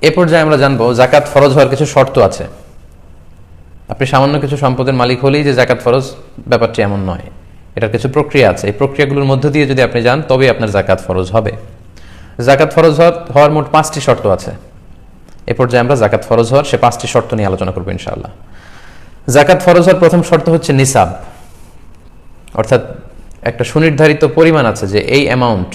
এ পর্যায়ে আমরা জানবো জাকাত ফরজ হওয়ার কিছু শর্ত আছে। আপনি সামান্য কিছু সম্পদের মালিক হলেই যে জাকাত ফরজ, ব্যাপারটি এমন নয়। এটার কিছু প্রক্রিয়া আছে। এই প্রক্রিয়াগুলোর মধ্য দিয়ে যদি আপনি যান তবে আপনার জাকাত ফরজ হবে। জাকাত ফরজ হওয়ার মোট 5টি শর্ত আছে। এ পর্যায়ে আমরা জাকাত ফরজ হওয়ার সে 5টি শর্ত নিয়ে আলোচনা করবো ইনশাআল্লাহ। জাকাত ফরজ হওয়ার প্রথম শর্ত হচ্ছে নিসাব, অর্থাৎ একটা সুনির্ধারিত পরিমাণ আছে যে এই অ্যামাউন্ট,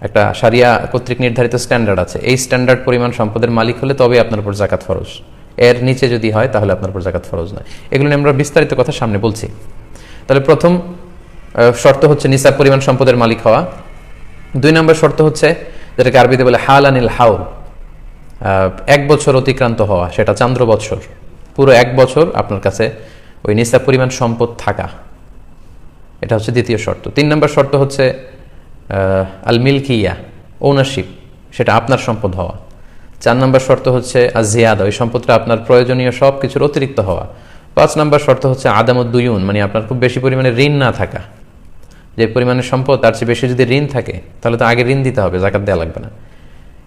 একটা শারিয়া কর্তৃক নির্ধারিত স্ট্যান্ডার্ড আছে, এই স্ট্যান্ডার্ড পরিমাণ সম্পদের মালিক হলে তবে আপনার উপর জাকাত ফরজ। এর নিচে যদি হয় তাহলে আপনার উপর জাকাত ফরজ নয়। এগুলো নিয়ে আমরা বিস্তারিত কথা সামনে বলছি। তাহলে প্রথম শর্ত হচ্ছে নিসাব পরিমাণ সম্পদের মালিক হওয়া। 2 নম্বর শর্ত হচ্ছে যেটাকে আরবিতে বলে হালানিল হাউল, 1 বছর অতিক্রান্ত হওয়া, সেটা চান্দ্র বৎসর, পুরো 1 বছর আপনার কাছে ওই নিসাব পরিমাণ সম্পদ থাকা, এটা হচ্ছে দ্বিতীয় শর্ত। 3 নম্বর শর্ত হচ্ছে আল মিলকিয়া, ওনারশিপ, সেটা আপনার সম্পদ হওয়া। 4 নম্বর শর্ত হচ্ছে আজিয়াদা, ওই সম্পদটা আপনার প্রয়োজনীয় সব কিছুর অতিরিক্ত হওয়া। 5 নম্বর শর্ত হচ্ছে আদামুদ্দুয়ুন, মানে আপনার খুব বেশি পরিমাণে ঋণ না থাকা। যে পরিমাণের সম্পদ তার চেয়ে বেশি যদি ঋণ থাকে তাহলে তো আগে ঋণ দিতে হবে, জাকাত দেওয়া লাগবে না।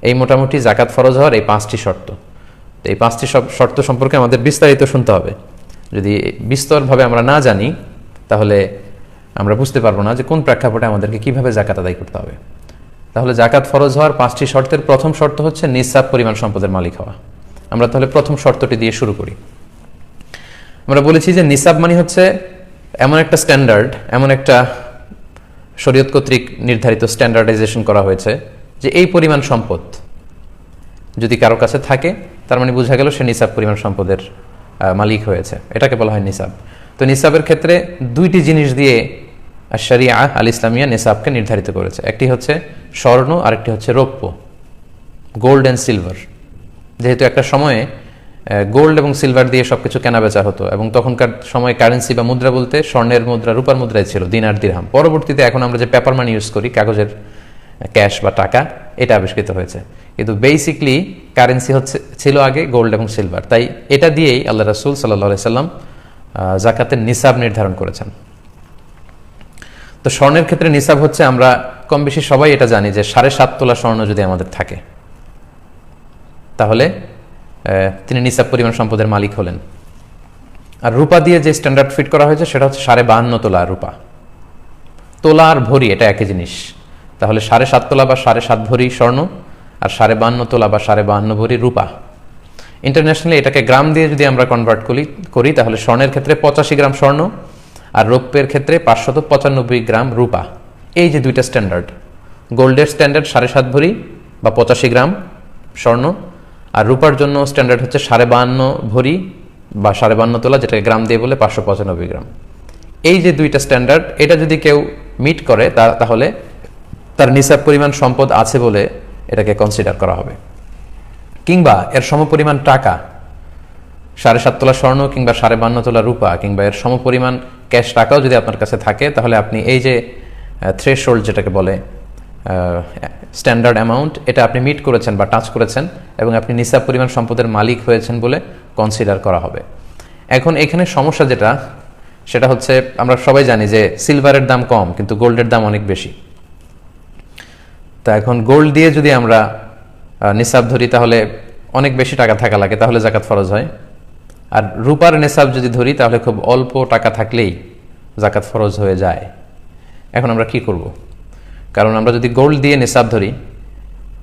এই মোটামুটি জাকাত ফরজ হওয়ার এই 5টি শর্ত। তো এই 5টি শর্ত সম্পর্কে আমাদের বিস্তারিত শুনতে হবে। যদি বিস্তরভাবে আমরা না জানি তাহলে আমরা বুঝতে পারবো না যে কোন প্রেক্ষাপটে আমাদেরকে কিভাবে জাকাত আদায় করতে হবে। তাহলে জাকাত ফরজ হওয়ার 5টি শর্তের প্রথম শর্ত হচ্ছে নিসাব পরিমাণ সম্পদের মালিক হওয়া। আমরা তাহলে প্রথম শর্তটি দিয়ে শুরু করি। আমরা বলেছি যে নিসাব মানে হচ্ছে এমন একটা স্ট্যান্ডার্ড, এমন একটা শরীয়ত কর্তৃক নির্ধারিত স্ট্যান্ডার্ডাইজেশন করা হয়েছে যে এই পরিমাণ সম্পদ যদি কারো কাছে থাকে তার মানে বোঝা গেল সে নিসাব পরিমাণ সম্পদের মালিক হয়েছে, এটাকে বলা হয় নিসাব। তো নিসাবের ক্ষেত্রে 2টি জিনিস দিয়ে শরিয়া আল ইসলামিয়া নিসাবকে নির্ধারিত করেছে। একটি হচ্ছে স্বর্ণ আর একটি হচ্ছে রৌপ্য, গোল্ড অ্যান্ড সিলভার। যেহেতু একটা সময়ে গোল্ড এবং সিলভার দিয়ে সবকিছু কেনা বেচা হতো এবং তখনকার সময় কারেন্সি বা মুদ্রা বলতে স্বর্ণের মুদ্রা, রূপার মুদ্রাই ছিল, দিনার দিরহাম। পরবর্তীতে এখন আমরা যে পেপার মানি ইউজ করি, কাগজের ক্যাশ বা টাকা, এটা আবিষ্কৃত হয়েছে। কিন্তু বেসিকলি কারেন্সি ছিল আগে গোল্ড এবং সিলভার। তাই এটা দিয়েই আল্লাহ রাসূল সাল্লাল্লাহু আলাইহি সাল্লাম জাকাতের নিসাব নির্ধারণ করেছেন। তো স্বর্ণের ক্ষেত্রে নিসাব হচ্ছে, আমরা কম বেশি সবাই এটা জানি যে 7.5 তোলা স্বর্ণ যদি আমাদের থাকে তাহলে তিনি নিসাব পরিমাণ সম্পদের মালিক হলেন। আর রূপা দিয়ে যে স্ট্যান্ডার্ড ফিট করা হয়েছে সেটা হচ্ছে 52.5 তোলা রূপা। তোলা আর ভরি এটা একই জিনিস। তাহলে 7.5 তোলা বা 7.5 ভরি স্বর্ণ আর 52.5 তোলা বা 52.5 ভরি রূপা। ইন্টারন্যাশনালি এটাকে গ্রাম দিয়ে যদি আমরা কনভার্ট করি তাহলে স্বর্ণের ক্ষেত্রে 85 গ্রাম স্বর্ণ আর রৌপ্যের ক্ষেত্রে 595 গ্রাম রূপা। এই যে 2টা স্ট্যান্ডার্ড, গোল্ডের স্ট্যান্ডার্ড 7.5 ভরি বা 85 গ্রাম স্বর্ণ, আর রূপার জন্য স্ট্যান্ডার্ড হচ্ছে 52.5 ভরি বা 52.5 তোলা, যেটাকে গ্রাম দিয়ে বলে 595 গ্রাম। এই যে 2টা স্ট্যান্ডার্ড, এটা যদি কেউ মিট করে তাহলে তার নিসাব পরিমাণ সম্পদ আছে বলে এটাকে কনসিডার করা হবে। কিংবা এর সমপরিমাণ টাকা, 7.5 তোলা স্বর্ণ কিংবা 52.5 তোলা রূপা কিংবা এর সমপরিমাণ ক্যাশ টাকাও যদি আপনার কাছে থাকে তাহলে আপনি এই যে থ্রেশহোল্ড যেটাকে বলে স্ট্যান্ডার্ড অ্যামাউন্ট, এটা আপনি মিট করেছেন বা টাচ করেছেন এবং আপনি নিসাব পরিমাণ সম্পদের মালিক হয়েছেন বলে কনসিডার করা হবে। এখন এখানে সমস্যা যেটা, সেটা হচ্ছে আমরা সবাই জানি যে সিলভারের দাম কম কিন্তু গোল্ডের দাম অনেক বেশি। তা এখন গোল্ড দিয়ে যদি আমরা নিসাব ধরি তাহলে অনেক বেশি টাকা থাকা লাগে, তাহলে জাকাত ফরজ হয়। আর রূপার নিসাব যদি ধরি তাহলে খুব অল্প টাকা থাকলেই জাকাত ফরজ হয়ে যায়। এখন আমরা কি করব? কারণ আমরা যদি গোল্ড দিয়ে নিসাব ধরি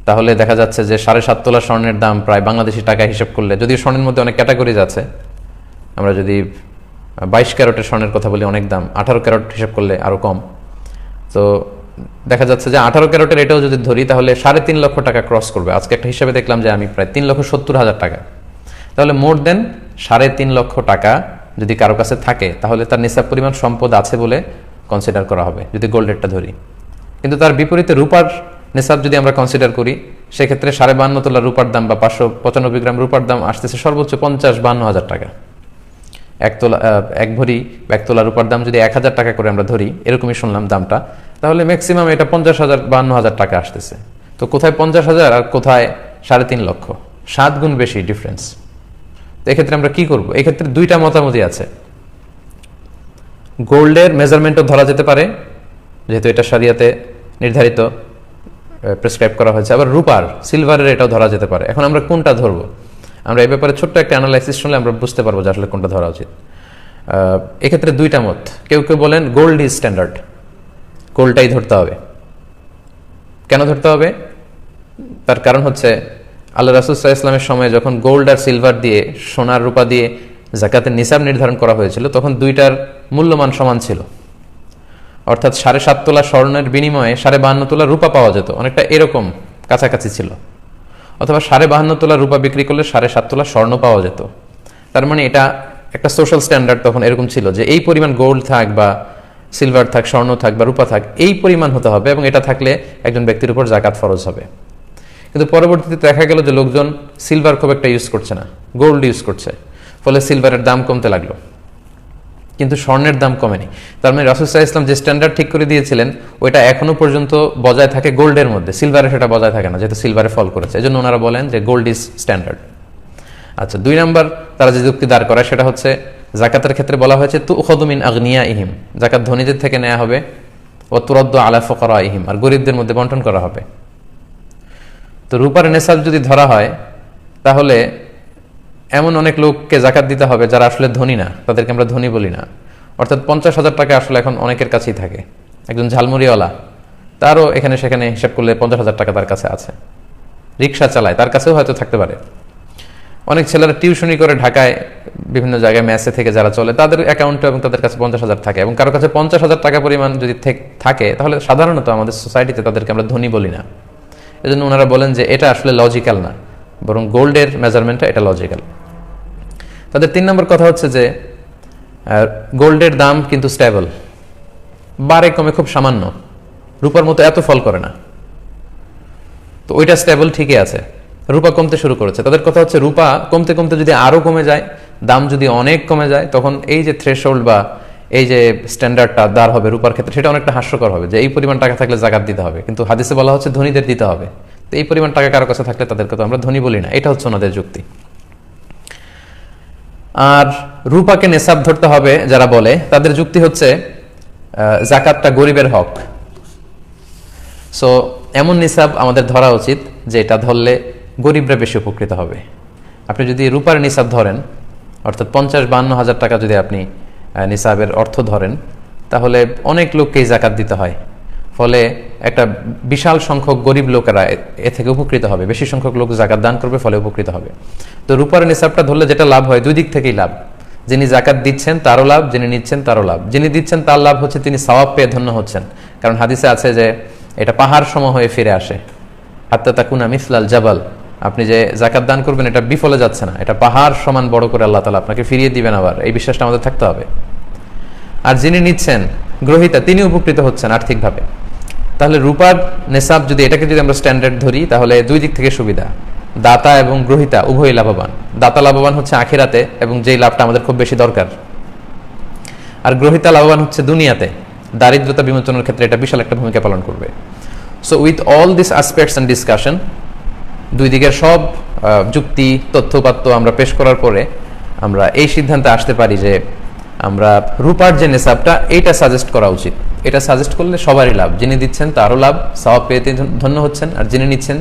তাহলে দেখা যাচ্ছে যে 7.5 তোলা স্বর্ণের দাম প্রায় বাংলাদেশি টাকা হিসেব করলে, যদিও স্বর্ণের মধ্যে অনেক ক্যাটাগরিজ আছে, আমরা যদি 22 ক্যারেটের স্বর্ণের কথা বলি অনেক দাম, 18 ক্যারেট হিসেব করলে আরও কম। তো দেখা যাচ্ছে যে 18 ক্যারেটের এটাও যদি ধরি তাহলে 3.5 লক্ষ টাকা ক্রস করবে। আজকে একটা হিসাবে দেখলাম যে আমি প্রায় 3,70,000 টাকা। তাহলে মোর দেন 3.5 লক্ষ টাকা যদি কারো কাছে থাকে তাহলে তার নিসাব পরিমাণ সম্পদ আছে বলে কনসিডার করা হবে যদি গোল্ডেরটা ধরি। কিন্তু তার বিপরীতে রূপার নিসাব যদি আমরা কনসিডার করি সেক্ষেত্রে 52.5 তোলা রূপার দাম বা 595 গ্রাম রূপার দাম আসতেছে সর্বোচ্চ 50-52 টাকা। 1 ভরি 1 তোলা রূপার দাম যদি 1,000 টাকা করে আমরা ধরি, এরকমই শুনলাম দামটা, তাহলে ম্যাক্সিমাম এটা 50,000-52,000 টাকা আসতেছে। তো কোথায় 50,000 আর কোথায় 3.5 লক্ষ, 7 গুণ বেশি ডিফারেন্স। তো এক্ষেত্রে আমরা কি করব? এক্ষেত্রে 2টা মতামতই আছে। গোল্ডের মেজারমেন্টও ধরা যেতে পারে, যেহেতু এটা শরিয়াতে নির্ধারিত প্রেসক্রাইব করা হয়েছে। আবার রূপার, সিলভারের এটাও ধরা যেতে পারে। এখন আমরা কোনটা ধরবো? আমরা এই ব্যাপারে ছোট্ট একটা অ্যানালাইসিস শুনলে আমরা বুঝতে পারবো যে আসলে কোনটা ধরা উচিত। এক্ষেত্রে দুইটা মত। কেউ কেউ বলেন গোল্ড ইজ স্ট্যান্ডার্ড, গোল্ডটাই ধরতে হবে। কেন ধরতে হবে? তার কারণ হচ্ছে আল্লাহ রাসূল সাল্লাল্লাহু আলাইহি ওয়াসাল্লামের সময় যখন গোল্ড আর সিলভার দিয়ে, সোনার রূপা দিয়ে যাকাতের নিসাব নির্ধারণ করা হয়েছিল, তখন দুইটার মূল্যমান সমান ছিল। অর্থাৎ 7.5 তোলা স্বর্ণের বিনিময়ে 52.5 তোলা রূপা পাওয়া যেত, অনেকটা এরকম কাছাকাছি ছিল। অথবা 52.5 তোলা রূপা বিক্রি করলে 7.5 তোলা স্বর্ণ পাওয়া যেত। তার মানে এটা একটা সোশ্যাল স্ট্যান্ডার্ড তখন এরকম ছিল যে এই পরিমাণ গোল্ড থাক বা সিলভার থাক, স্বর্ণ থাক বা রূপা থাক, এই পরিমাণ হতে হবে, এবং এটা থাকলে একজন ব্যক্তির উপর যাকাত ফরজ হবে। কিন্তু পরবর্তীতে দেখা গেল যে লোকজন সিলভার খুব একটা ইউজ করছে না, গোল্ড ইউজ করছে, ফলে সিলভারের দাম কমতে লাগলো, কিন্তু স্বর্ণের দাম কমেনি। তার মানে রাসূল সাল্লাল্লাহু আলাইহি ওয়াসাল্লাম যে স্ট্যান্ডার্ড ঠিক করে দিয়েছিলেন ওইটা এখনো পর্যন্ত বজায় থাকে গোল্ডের মধ্যে, সিলভারে সেটা বজায় থাকে না, যেহেতু সিলভারে ফল করেছে। এই জন্য ওনারা বলেন যে গোল্ড ইজ স্ট্যান্ডার্ড। আচ্ছা, 2 নম্বর তারা যে যুক্তি দাঁড় করায় সেটা হচ্ছে যাকাতের ক্ষেত্রে বলা হয়েছে তুখযু মিন আগনিয়াইহিম, যাকাত ধনীদের থেকে নেওয়া হবে, ওয়া তুরাদ্দু আলা ফুকারাইহিম, আর গরিবদের মধ্যে বন্টন করা হবে। তো রূপার নেসাব যদি ধরা হয় তাহলে এমন অনেক লোককে যাকাত দিতে হবে যারা আসলে ধনী না, তাদেরকে আমরা ধনী বলি না। অর্থাৎ 50,000 টাকা আসলে এখন অনেকের কাছেই থাকে। একজন ঝালমুড়িওয়ালা, তারও এখানে সেখানে হিসাব করলে 50,000 টাকা তার কাছে আছে। রিক্সা চালায়, তার কাছেও হয়তো থাকতে পারে। অনেক ছেলেরা টিউশনি করে ঢাকায় বিভিন্ন জায়গায় মেসে থেকে যারা চলে, তাদের অ্যাকাউন্টে এবং তাদের কাছে 50,000 থাকে, এবং কারো কাছে 50,000 টাকা পরিমাণ যদি থাকে তাহলে সাধারণত আমাদের সোসাইটিতে তাদেরকে আমরা ধনী বলি না। এজন্য ওনারা বলেন যে এটা আসলে লজিক্যাল না, বরং গোল্ডের মেজারমেন্টটা এটা লজিক্যাল। তাদের 3 নম্বর কথা হচ্ছে যে গোল্ডের দাম কিন্তু স্টেবল, বারে কমে খুব সামান্য, রূপার মতো এত ফল করে না, তো ওইটা স্টেবল ঠিকই আছে। রূপা কমতে শুরু করেছে, তাদের কথা হচ্ছে রূপা কমতে কমতে যদি আরো কমে যায়, দাম যদি অনেক কমে যায়, তখন এই যে থ্রেশহোল্ড বা এই যে স্ট্যান্ডার্ডটা দাঁড় হবে রূপার ক্ষেত্রে, সেটা অনেকটা হাস্যকর হবে যে এই পরিমাণ টাকা থাকলে যাকাত দিতে হবে, কিন্তু হাদিসে বলা হচ্ছে ধনীদের দিতে হবে। তো এই পরিমাণ টাকা কারো কাছে থাকলে তাদেরকে তো আমরা ধনী বলি না, এটা হচ্ছে ওনাদের যুক্তি। আর রূপাকে নেসাব ধরতে হবে যারা বলে, তাদের যুক্তি হচ্ছে যাকাতটা গরিবের হক। সো এমন নিসাব আমাদের ধরা উচিত যে এটা ধরলে গরিবরা বেশি উপকৃত হবে। আপনি যদি রূপার নিসাব ধরেন, অর্থাৎ 50-52 হাজার টাকা যদি আপনি নিসাবের অর্থ ধরেন, তাহলে অনেক লোককেই যাকাত দিতে হয়, ফলে একটা বিশাল সংখ্যক গরিব লোকেরা এ থেকে উপকৃত হবে, বেশি সংখ্যক লোক যাকাত দান করবে, ফলে উপকৃত হবে। তো রূপার নিসাবটা ধরলে যেটা লাভ হয়, 2 দিক থেকেই লাভ। যিনি যাকাত দিচ্ছেন তারও লাভ, যিনি নিচ্ছেন তারও লাভ। যিনি দিচ্ছেন তার লাভ হচ্ছে তিনি সওয়াব পেয়ে ধন্য হচ্ছেন, কারণ হাদিসে আছে যে এটা পাহাড় সম হয়ে ফিরে আসে, হাত্তা তাকুনা মিসলাল জাবাল। আপনি যে যাকাত দান করবেন এটা বিফলে যাচ্ছে না, এটা পাহাড় সমান বড় করে আল্লাহ তাআলা আপনাকে ফিরিয়ে দিবেন আবার, এই বিশ্বাসটা আমাদের থাকতে হবে। আর যিনি নিচ্ছেন, গ্রহীতা, তিনি উপকৃত হচ্ছেন আর্থিকভাবে। তাহলে রূপার নেসাব যদি এটাকে যদি আমরা স্ট্যান্ডার্ড ধরি, তাহলে 2 দিক থেকে সুবিধা, দাতা এবং গ্রহীতা উভয়ই লাভবান। দাতা লাভবান হচ্ছে আখিরাতে, এবং যেই লাভটা আমাদের খুব বেশি দরকার। আর গ্রহীতা লাভবান হচ্ছে দুনিয়াতে, দারিদ্রতা বিমোচনের ক্ষেত্রে এটা বিশাল একটা ভূমিকা পালন করবে। So with all this aspects and discussion, 2 দিকের সব যুক্তি তথ্যপাত্য আমরা পেশ করার পরে আমরা এই সিদ্ধান্তে আসতে পারি যে আমরা রূপার যে নেসাবটা এইটা সাজেস্ট করা উচিত। এটা সাজেস্ট করলে সবারই লাভ, যিনি দিচ্ছেন তারও লাভ, সওয়াব পেয়ে ধন্য হচ্ছেন, আর যিনি নিচ্ছেন,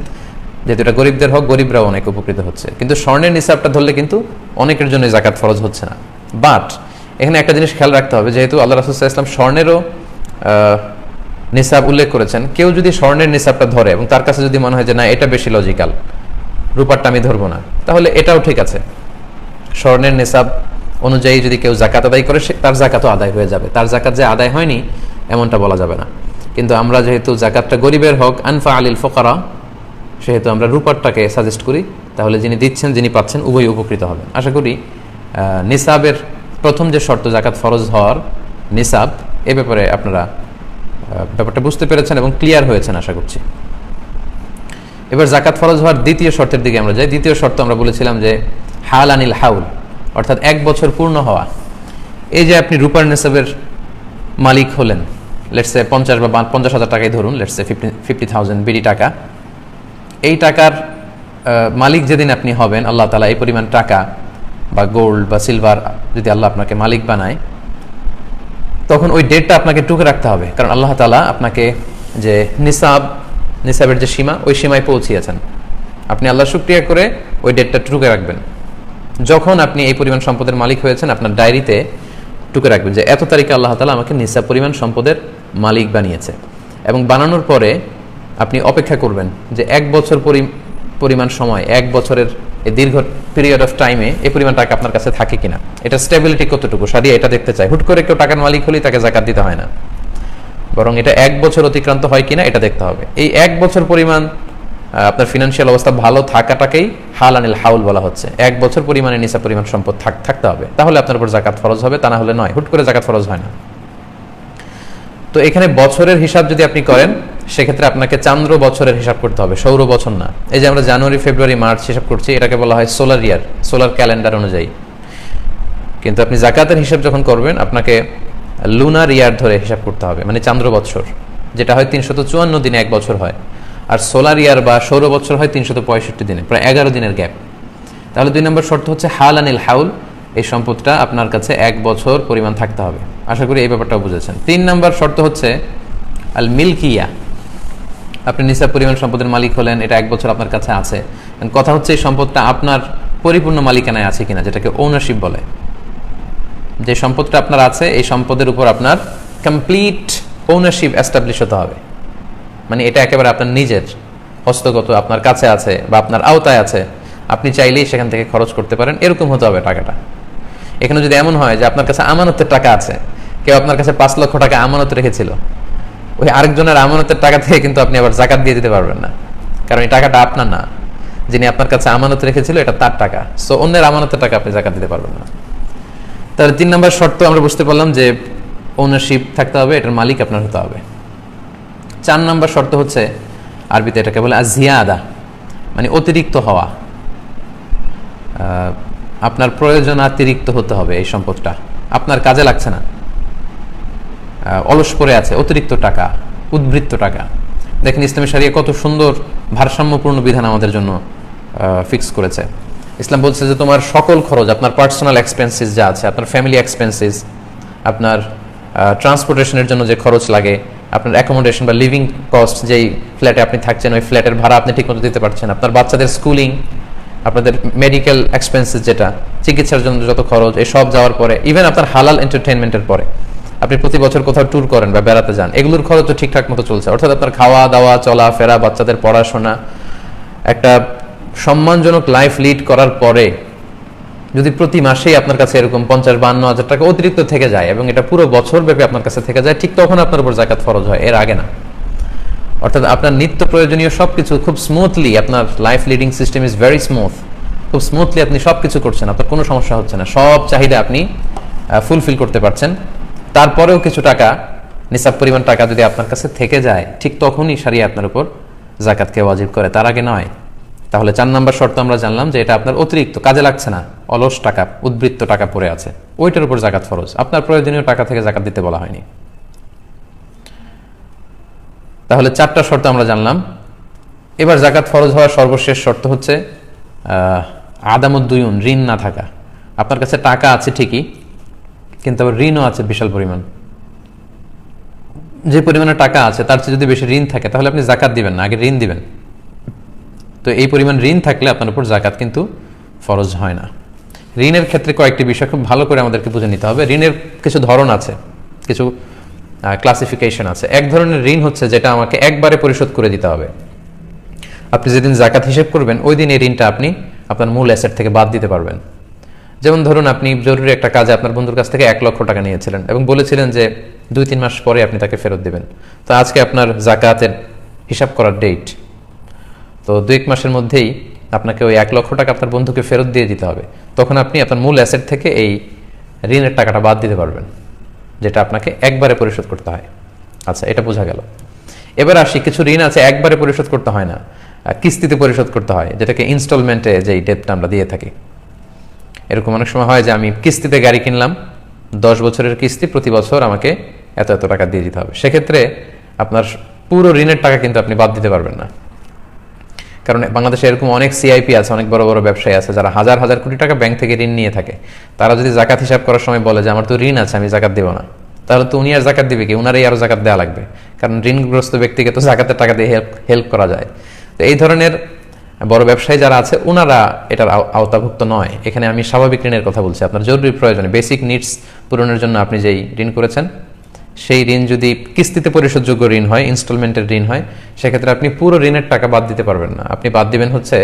যেহেতু এটা গরিবদের হক, গরিবরাও অনেক উপকৃত হচ্ছে। কিন্তু স্বর্ণের নিসাবটা ধরলে কিন্তু অনেকের জন্য যাকাত ফরজ হচ্ছে না। বাট এখানে একটা জিনিস খেয়াল রাখতে হবে, যেহেতু আল্লাহ রাসূল সাল্লাল্লাহু আলাইহি ওয়াসাল্লাম স্বর্ণেরও নিসাব উল্লেখ করেছেন, কেউ যদি স্বর্ণের নিসাবটা ধরে এবং তার কাছে যদি মনে হয় যে না এটা বেশি লজিক্যাল, রূপারটা আমি ধরবো না, তাহলে এটাও ঠিক আছে। স্বর্ণের নিসাব অনুযায়ী যদি কেউ যাকাত আদায় করে, তার যাকাতও আদায় হয়ে যাবে, তার যাকাত যে আদায় হয়নি এমনটা বলা যাবে না। কিন্তু আমরা যেহেতু যাকাতটা গরিবের হক, আনফা আলিল ফুকারা, সেহেতু আমরা রূপারটাকে সাজেস্ট করি, তাহলে যিনি দিচ্ছেন যিনি পাচ্ছেন উভয়ই উপকৃত হবেন। আশা করি নিসাবের প্রথম যে শর্ত যাকাত ফরজ হওয়ার নিসাব, এ ব্যাপারে আপনারা ব্যাপারটা বুঝতে পেরেছেন এবং ক্লিয়ার হয়েছেন আশা করছি। এবার যাকাত ফরজ হওয়ার দ্বিতীয় শর্তের দিকে আমরা যাই। দ্বিতীয় শর্ত আমরা বলেছিলাম যে হাল আনিল হাউল, অর্থাৎ 1 বছর পূর্ণ হওয়া। এই যে আপনি রূপার নিসাবের মালিক হলেন, লেটসে 50 বা 50,000 টাকাই ধরুন, লেটসে 50,000 বিডি টাকা। এই টাকার মালিক যেদিন আপনি হবেন, আল্লাহ তাআলা এই পরিমাণ টাকা বা গোল্ড বা সিলভার যদি আল্লাহ আপনাকে মালিক বানায়, তখন ওই ডেটটা আপনাকে টুকে রাখতে হবে, কারণ আল্লাহ তাআলা আপনাকে যে নিসাব নিসাবের যে সীমা, ওই সীমায় পৌঁছিয়েছেন, আপনি আল্লাহ শুকরিয়া করে ওই ডেটটা টুকে রাখবেন। যখন আপনি এই পরিমাণ সম্পদের মালিক হয়েছেন, আপনার ডায়েরিতে টুকে রাখবেন যে এত তারিখে আল্লাহ তাআলা আমাকে নিসাব পরিমাণ সম্পদের মালিক বানিয়েছে। এবং বানানোর পরে আপনি অপেক্ষা করবেন যে 1 বছর পরিমাণ সময়, 1 বছরের এই দীর্ঘ পিরিয়ড অফ টাইমে এই পরিমাণ টাকা আপনার কাছে থাকে কিনা, এটা স্টেবিলিটি কতটুকু, সারিয়া এটা দেখতে চাই। হুট করে কেউ টাকার মালিক হলেই তাকে যাকাত দিতে হয় না, বরং এটা 1 বছর অতিক্রান্ত হয় কিনা এটা দেখতে হবে। এই 1 বছর পরিমাণ আপনার ফিনান্সিয়াল অবস্থা ভালো থাকাটাকেই হাল আনিল হাউল বলা হচ্ছে। 1 বছর পরিমাণে নিসাব পরিমাণ সম্পদ থাকতে হবে, তাহলে আপনার উপর যাকাত ফরজ হবে, তা না হলে নয়। হুট করে যাকাত ফরজ হয় না। তো এখানে বছরের হিসাব যদি আপনি করেন, সেক্ষেত্রে আপনাকে চান্দ্র বছরের হিসাব করতে হবে, সৌর বছর না। এই যে আমরা জানুয়ারি, ফেব্রুয়ারি, মার্চ হিসাব করছি, এটাকে বলা হয় সোলার ইয়ার, সোলার ক্যালেন্ডার অনুযায়ী। কিন্তু আপনি যাকাতের হিসাব যখন করবেন, আপনাকে লুনার ইয়ার ধরে হিসাব করতে হবে, মানে চান্দ্র বছর, যেটা হয় 354 দিনে 1 বছর হয়। আর সোলার ইয়ার বা সৌর বছর হয় 365 দিনে, প্রায় 11 দিনের গ্যাপ। তাহলে 2 নম্বর শর্ত হচ্ছে হাল আনিল হাউল, এই সম্পদটা আপনার কাছে 1 বছর পরিমাণ থাকতে হবে। আশা করি এই ব্যাপারটাও বুঝেছেন। 3 নম্বর শর্ত হচ্ছে আল মিলকিয়া। আপনি নিসাব পরিমাণ সম্পদের মালিক হলেন, এটা 1 বছর আপনার কাছে আছে। কথা হচ্ছে এই সম্পদটা আপনার পরিপূর্ণ মালিকানায় আছে কিনা, যেটাকে ওনারশিপ বলে। যে সম্পদটা আপনার আছে, এই সম্পদের উপর আপনার কমপ্লিট ওনারশিপ এস্টাবলিশ হতে হবে, মানে এটা একেবারে আপনার নিজের হস্তগত, আপনার কাছে আছে বা আপনার আওতায় আছে, আপনি চাইলেই সেখান থেকে খরচ করতে পারেন, এরকম হতে হবে টাকাটা। এখানে যদি এমন হয় যে আপনার কাছে আমানতের টাকা আছে, কেউ আপনার কাছে 5 লক্ষ টাকা আমানত রেখেছিল, ওই আরেকজনের আমানতের টাকা থেকে কিন্তু আপনি আবার যাকাত দিয়ে দিতে পারবেন না, কারণ এই টাকাটা আপনার না। যিনি আপনার কাছে আমানত রেখেছিল, এটা তার টাকা, সো অন্যের আমানতের টাকা আপনি যাকাত দিতে পারবেন না। তাহলে 3 নম্বর শর্ত আমরা বুঝতে পারলাম যে ওনারশিপ থাকতে হবে, এটার মালিক আপনার হতে হবে। 4 নম্বর শর্ত হচ্ছে, আরবিতে এটাকে বলে আজিয়াদা, মানে অতিরিক্ত হওয়া। আপনার প্রয়োজনাতিরিক্ত হতে হবে এই সম্পদটা, আপনার কাজে লাগছে না, অলস পড়ে আছে, অতিরিক্ত টাকা, উদ্বৃত্ত টাকা। দেখেন ইসলামী শরিয়া কত সুন্দর ভারসাম্যপূর্ণ বিধান আমাদের জন্য ফিক্স করেছে। ইসলাম বলছে যে তোমার সকল খরচ, আপনার পার্সোনাল এক্সপেন্সেস যা আছে, আপনার ফ্যামিলি এক্সপেন্সেস, আপনার ট্রান্সপোর্টেশনের জন্য যে খরচ লাগে, আপনার অ্যাকোমোডেশন বা লিভিং কস্ট, যেই ফ্ল্যাটে আপনি থাকছেন ওই ফ্ল্যাটের ভাড়া আপনি ঠিকমতো দিতে পারছেন, আপনার বাচ্চাদের স্কুলিং, আপনাদের মেডিকেল এক্সপেন্সেস, যেটা চিকিৎসার জন্য যত খরচ, এসব যাওয়ার পরে, ইভেন আপনার হালাল এন্টারটেইনমেন্টের পরে আপনি প্রতি বছর কোথাও ট্যুর করেন বা বেড়াতে যান, এগুলোর খরচ তো ঠিকঠাক মতো চলছে। অর্থাৎ আপনার খাওয়া দাওয়া, চলাফেরা, বাচ্চাদের পড়াশোনা, একটা সম্মানজনক লাইফ লিড করার পরে যদি প্রতি মাসেই আপনার কাছে এরকম 50-52 হাজার টাকা অতিরিক্ত থেকে যায়, এবং এটা পুরো বছর ব্যাপী আপনার কাছে থেকে যায়, ঠিক তখন আপনার উপর যাকাত ফরজ হয়, এর আগে না। অর্থাৎ আপনার নিত্য প্রয়োজনীয় সবকিছু খুব স্মুথলি, আপনার life leading system is very smooth, খুব স্মুথলি আপনি সবকিছু করছেন, আপনার কোনো সমস্যা হচ্ছে না, সব চাহিদা আপনি ফুলফিল করতে পারছেন। তারপরেও কিছু টাকা, নিসাব পরিমাণ টাকা যদি আপনার কাছে থেকে যায়, ঠিক তখনই শরিয়া আপনার উপর যাকাতকে ওয়াজিব করে, তার আগে নয়। তাহলে 4 নম্বর শর্ত আমরা জানলাম যে এটা আপনার অতিরিক্ত, কাজে লাগছে না, অলস টাকা, উদ্বৃত্ত টাকা পড়ে আছে, ওইটার উপর যাকাত ফরজ, আপনার প্রয়োজনীয় টাকা থেকে যাকাত দিতে বলা হয়নি। তাহলে 4টা শর্ত আমরা জানলাম। এবার যাকাত ফরজ হওয়ার সর্বশেষ শর্ত হচ্ছে আদামুদ্দুয়ুন, ঋণ না থাকা। আপনার কাছে টাকা আছে ঠিকই, কিন্তু আবার ঋণও আছে বিশাল পরিমাণ। যে পরিমাণে টাকা আছে তার চেয়ে যদি বেশি ঋণ থাকে, তাহলে আপনি যাকাত দিবেন না, আগে ঋণ দিবেন। তো এই পরিমাণ ঋণ থাকলে আপনার উপর যাকাত কিন্তু ফরজ হয় না। ঋণের ক্ষেত্রে কয়েকটি বিষয় খুব ভালো করে আমাদেরকে বুঝে নিতে হবে। ঋণের কিছু ধরন আছে, কিছু ক্লাসিফিকেশন আছে। এক ধরনের ঋণ হচ্ছে যেটা আমাকে একবারে পরিশোধ করে দিতে হবে। আপনি যেদিন যাকাত হিসেব করবেন, ওই দিন এই ঋণটা আপনি আপনার মূল অ্যাসেট থেকে বাদ দিতে পারবেন। যেমন ধরুন, আপনি জরুরি একটা কাজে আপনার বন্ধুর কাছ থেকে 1 লক্ষ টাকা নিয়েছিলেন এবং বলেছিলেন যে 2-3 মাস পরে আপনি তাকে ফেরত দেবেন। তো আজকে আপনার যাকাতের হিসাব করার ডেট, তো 2-1 মাসের মধ্যেই আপনাকে ওই 1 লক্ষ টাকা আপনার বন্ধুকে ফেরত দিয়ে দিতে হবে। তখন আপনি আপনার মূল অ্যাসেট থেকে এই ঋণের টাকাটা বাদ দিতে পারবেন, যেটা আপনাকে একবারে পরিশোধ করতে হয়। আচ্ছা, এটা বোঝা গেল। এবার আসি, কিছু ঋণ আছে একবারে পরিশোধ করতে হয় না, কিস্তিতে পরিশোধ করতে হয়, যেটাকে ইনস্টলমেন্টে যেই ডেটটা আমরা দিয়ে থাকি। এরকম অনেক সময় হয় যে আমি কিস্তিতে গাড়ি কিনলাম, 10 বছরের কিস্তি, প্রতি বছর আমাকে এত এত টাকা দিয়ে দিতে হবে। সেক্ষেত্রে আপনার পুরো ঋণের টাকা কিন্তু আপনি বাদ দিতে পারবেন না, কারণ বাংলাদেশে এরকম অনেক সিআইপি আছে, অনেক বড় বড় ব্যবসায়ী আছে যারা হাজার হাজার কোটি টাকা ব্যাংক থেকে ঋণ নিয়ে থাকে। তারা যদি যাকাত হিসাব করার সময় বলে যে আমার তো ঋণ আছে, আমি যাকাত দেব না, তাহলে তো উনি আর জাকাত দিবে কি, উনারই আরো জাকাত দেওয়া লাগবে, কারণ ঋণগ্রস্ত ব্যক্তিকে তো জাকাতের টাকা দিয়ে হেল্প করা যায়। তো এই ধরনের বড় ব্যবসায়ী যারা আছে ওনারা এটার আওতাভুক্ত নয়। এখানে আমি স্বাভাবিক ঋণের কথা বলছি, আপনার জরুরি প্রয়োজনে বেসিক নিডস পূরণের জন্য আপনি যেই ঋণ করেছেন, সেই ঋণ যদি কিস্তিতে পরিশোধযোগ্য ঋণ হয়, ইনস্টলমেন্টের ঋণ হয়, সেক্ষেত্রে আপনি পুরো ঋণের টাকা বাদ দিতে পারবেন না। আপনি বাদ দিবেন হচ্ছে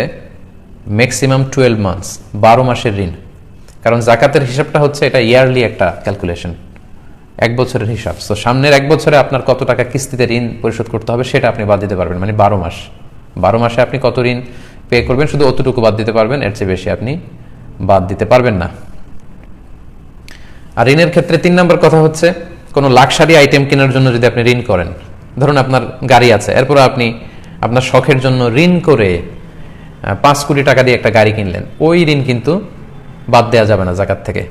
ম্যাক্সিমাম 12 মান্থস, 12 মাসের ঋণ। কারণ জাকাতের হিসাবটা হচ্ছে এটা ইয়ারলি একটা ক্যালকুলেশন, এক বছরের হিসাব। তো সামনের এক বছরে আপনার কত টাকা কিস্তিতে ঋণ পরিশোধ করতে হবে সেটা আপনি বাদ দিতে পারবেন, মানে 12 মাস। 12 মাসে আপনি কত ঋণ পে করবেন শুধু অতটুকু বাদ দিতে পারবেন, এর চেয়ে বেশি আপনি বাদ দিতে পারবেন না। আর ঋণের ক্ষেত্রে 3 নম্বর কথা হচ্ছে, কোনো লাক্সারি আইটেম কেনার জন্য যদি আপনি ঋণ করেন, ধরুন আপনার গাড়ি আছে, এরপর আপনি আপনার শখের জন্য ঋণ করে 5 কোটি টাকা দিয়ে একটা গাড়ি কিনলেন, ওই ঋণ কিন্তু বাদ দেওয়া যাবে না জাকাত থেকে,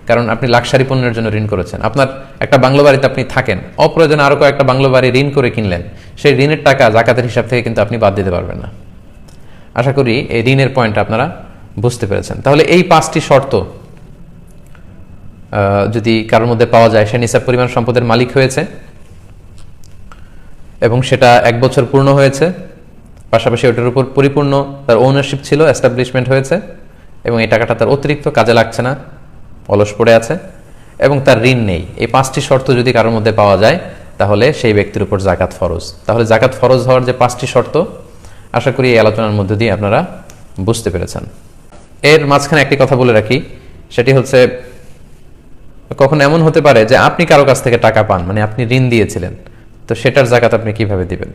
কারণ আপনি লাক্সারি পণ্যের জন্য ঋণ করেছেন। আপনার একটা বাংলো বাড়িতে আপনি থাকেন, অপ্রয়োজনে আরো কয়েকটা বাংলো বাড়ি ঋণ করে কিনলেন, সেই ঋণের টাকা জাকাতের হিসাব থেকে কিন্তু আপনি বাদ দিতে পারবেন না। আশা করি এই ঋণের পয়েন্টটা আপনারা বুঝতে পেরেছেন। তাহলে এই 5টি শর্ত যদি কারোর মধ্যে পাওয়া যায়, সে নিসাব পরিমাণ সম্পদের মালিক হয়েছে এবং সেটা 1 বছর পূর্ণ হয়েছে, পাশাপাশি ওটার উপর পরিপূর্ণ তার ওনারশিপ ছিল, এস্টাবলিশমেন্ট হয়েছে, এবং এই টাকাটা তার অতিরিক্ত কাজে লাগছে না, অলস পড়ে আছে, এবং তার ঋণ নেই, এই 5টি শর্ত যদি কারোর মধ্যে পাওয়া যায় তাহলে সেই ব্যক্তির উপর জাকাত ফরজ। তাহলে জাকাত ফরজ হওয়ার যে 5টি শর্ত, আশা করি এই আলোচনার মধ্য দিয়ে আপনারা বুঝতে পেরেছেন। এর মাঝখানে একটি কথা বলে রাখি, সেটি হচ্ছে কখন এমন হতে পারে যে আপনি কারো কাছ থেকে টাকা পান, মানে আপনি ঋণ দিয়েছিলেন, তো সেটার জাকাত আপনি কিভাবে দিবেন?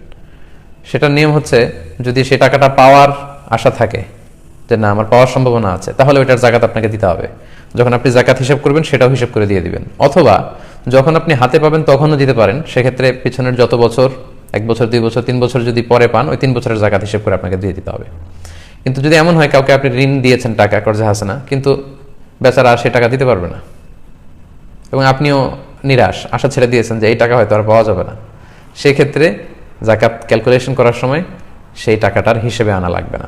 সেটার নিয়ম হচ্ছে, যদি সে টাকাটা পাওয়ার আশা থাকে, যে না আমার পাওয়ার সম্ভাবনা আছে, তাহলে ওইটার জাকাত আপনাকে দিতে হবে। যখন আপনি জাকাত হিসাব করবেন সেটাও হিসাব করে দিয়ে দিবেন, অথবা যখন আপনি হাতে পাবেন তখনও দিতে পারেন। সেক্ষেত্রে পিছনের যত বছর, 1 বছর 2 বছর 3 বছর যদি পরে পান, ওই 3 বছরের জাকাত হিসাব করে আপনাকে দিয়ে দিতে হবে। কিন্তু যদি এমন হয় কাউকে আপনি ঋণ দিয়েছেন টাকা, কর্জা হাসানা, কিন্তু বেচারা সে টাকা দিতে পারবে না, এবং আপনিও নিরাশ, আশা ছেড়ে দিয়েছেন যে এই টাকা হয়তো আর পাওয়া যাবে না, সেক্ষেত্রে জাকাত ক্যালকুলেশন করার সময় সেই টাকাটার হিসেবে আনা লাগবে না।